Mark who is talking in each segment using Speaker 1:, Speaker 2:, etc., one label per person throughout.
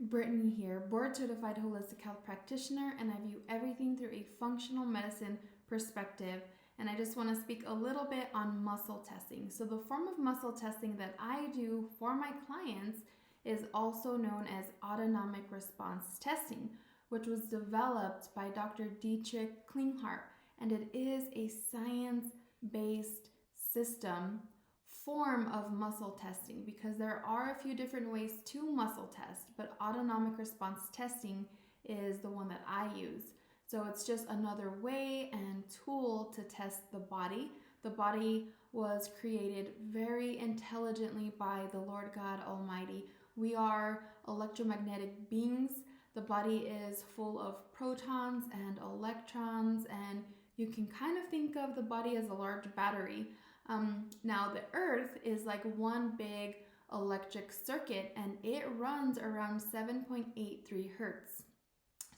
Speaker 1: Brittany here, board certified holistic health practitioner, and I view everything through a functional medicine perspective. And I just want to speak a little bit on muscle testing. So, the form of muscle testing that I do for my clients is also known as autonomic response testing, which was developed by Dr. Dietrich Klinghardt. And it is a science based system form of muscle testing because there are a few different ways to muscle test, but autonomic response testing is the one that I use. So it's just another way and tool to test the body. The body was created very intelligently by the Lord God Almighty. We are electromagnetic beings. The body is full of protons and electrons, and you can kind of think of the body as a large battery. Now the earth is like one big electric circuit and it runs around 7.83 hertz.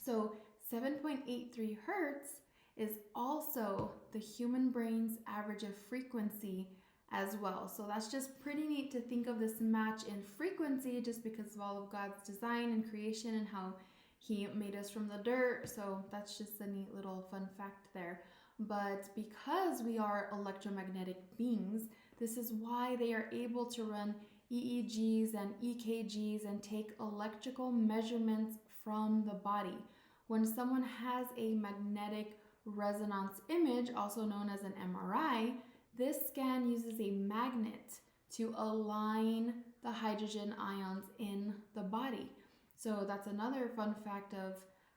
Speaker 1: So 7.83 hertz is also the human brain's average of frequency as well. So that's just pretty neat to think of this match in frequency just because of all of God's design and creation and how He made us from the dirt. So that's just a neat little fun fact there. But because we are electromagnetic beings, this is why they are able to run EEGs and EKGs and take electrical measurements from the body. When someone has a magnetic resonance image, also known as an MRI, this scan uses a magnet to align the hydrogen ions in the body. So that's another fun fact of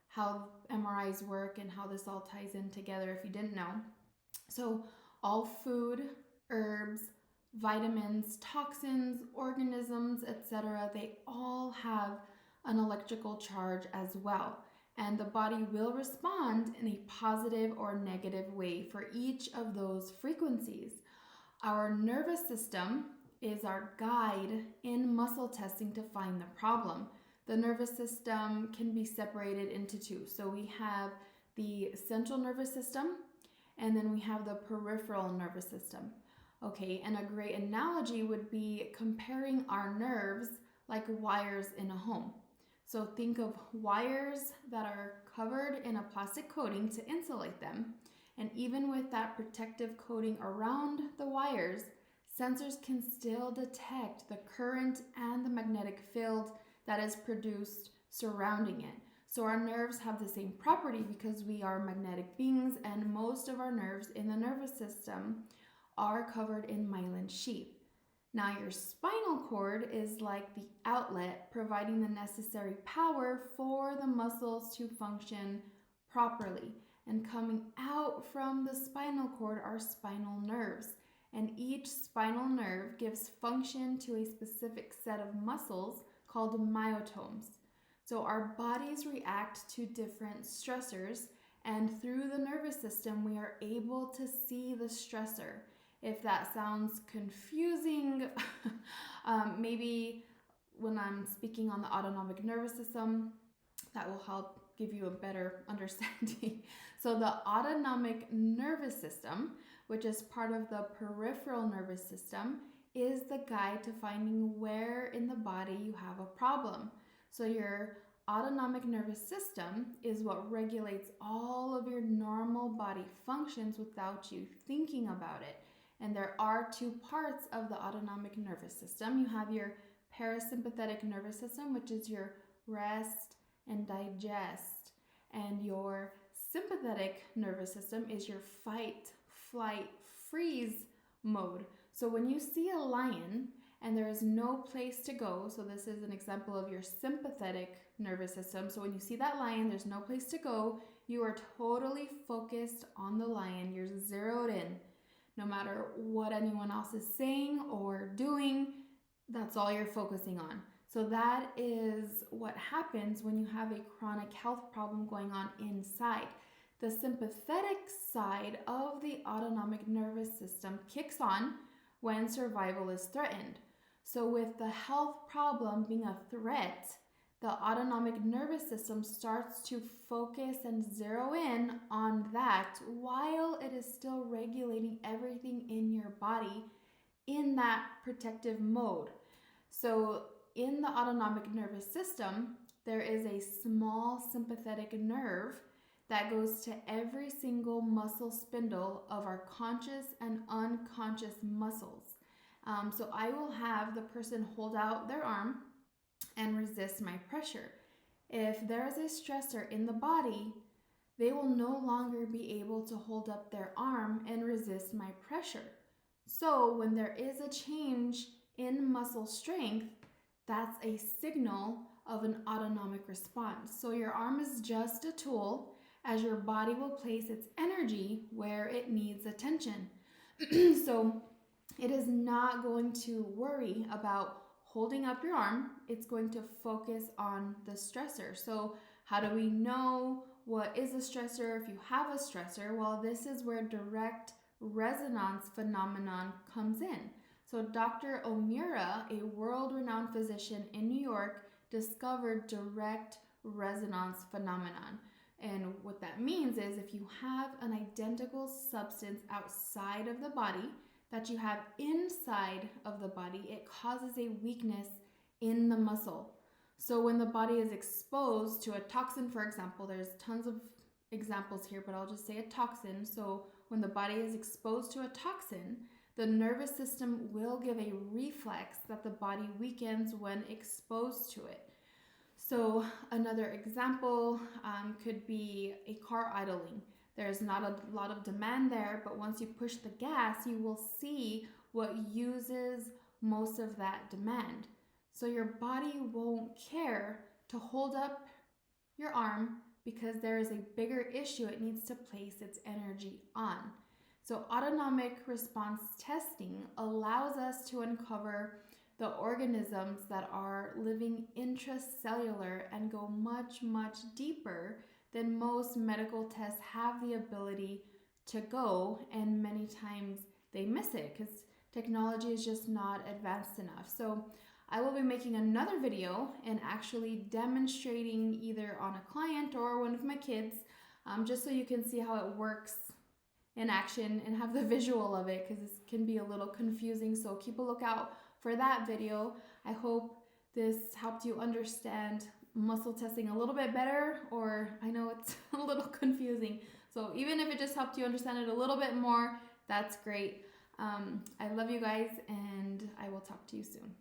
Speaker 1: how MRIs work and how this all ties in together if you didn't know. So all food, herbs, vitamins, toxins, organisms, etc., they all have an electrical charge as well. And the body will respond in a positive or negative way for each of those frequencies. Our nervous system is our guide in muscle testing to find the problem. The nervous system can be separated into two. So we have the central nervous system and then we have the peripheral nervous system. Okay, and a great analogy would be comparing our nerves like wires in a home. So think of wires that are covered in a plastic coating to insulate them. And even with that protective coating around the wires, sensors can still detect the current and the magnetic field that is produced surrounding it. So our nerves have the same property because we are magnetic beings, and most of our nerves in the nervous system are covered in myelin sheath. Now your spinal cord is like the outlet providing the necessary power for the muscles to function properly. And coming out from the spinal cord are spinal nerves. And each spinal nerve gives function to a specific set of muscles called myotomes. So our bodies react to different stressors, and through the nervous system we are able to see the stressor. If that sounds confusing, maybe when I'm speaking on the autonomic nervous system, that will help give you a better understanding. So the autonomic nervous system, which is part of the peripheral nervous system, is the guide to finding where in the body you have a problem. So your autonomic nervous system is what regulates all of your normal body functions without you thinking about it. And there are two parts of the autonomic nervous system. You have your parasympathetic nervous system, which is your rest and digest. And your sympathetic nervous system is your fight, flight, freeze mode. So when you see a lion and there is no place to go, so this is an example of your sympathetic nervous system. So when you see that lion, there's no place to go, you are totally focused on the lion. You're zeroed in. No matter what anyone else is saying or doing, that's all you're focusing on. So that is what happens when you have a chronic health problem going on inside. The sympathetic side of the autonomic nervous system kicks on when survival is threatened. So with the health problem being a threat, the autonomic nervous system starts to focus and zero in on that while it is still regulating everything in your body in that protective mode. So in the autonomic nervous system, there is a small sympathetic nerve that goes to every single muscle spindle of our conscious and unconscious muscles. So I will have the person hold out their arm and resist my pressure. If there is a stressor in the body, they will no longer be able to hold up their arm and resist my pressure. So when there is a change in muscle strength, that's a signal of an autonomic response. So your arm is just a tool, as your body will place its energy where it needs attention. So it is not going to worry about holding up your arm. It's going to focus on the stressor. So how do we know what is a stressor if you have a stressor? Well, this is where direct resonance phenomenon comes in. So Dr. Omura, a world-renowned physician in New York, discovered direct resonance phenomenon. And what that means is if you have an identical substance outside of the body that you have inside of the body, it causes a weakness in the muscle. So when the body is exposed to a toxin, for example, there's tons of examples here, but I'll just say a toxin. So when the body is exposed to a toxin, the nervous system will give a reflex that the body weakens when exposed to it. So another example could be a car idling. There's not a lot of demand there, but once you push the gas, you will see what uses most of that demand. So your body won't care to hold up your arm because there is a bigger issue it needs to place its energy on. So autonomic response testing allows us to uncover the organisms that are living intracellular and go much, much deeper than most medical tests have the ability to go, and many times they miss it because technology is just not advanced enough. So I will be making another video and actually demonstrating either on a client or one of my kids, just so you can see how it works in action and have the visual of it, because this can be a little confusing. So keep a lookout for that video. I hope this helped you understand muscle testing a little bit better, or I know it's a little confusing. So even if it just helped you understand it a little bit more, that's great. I love you guys, and I will talk to you soon.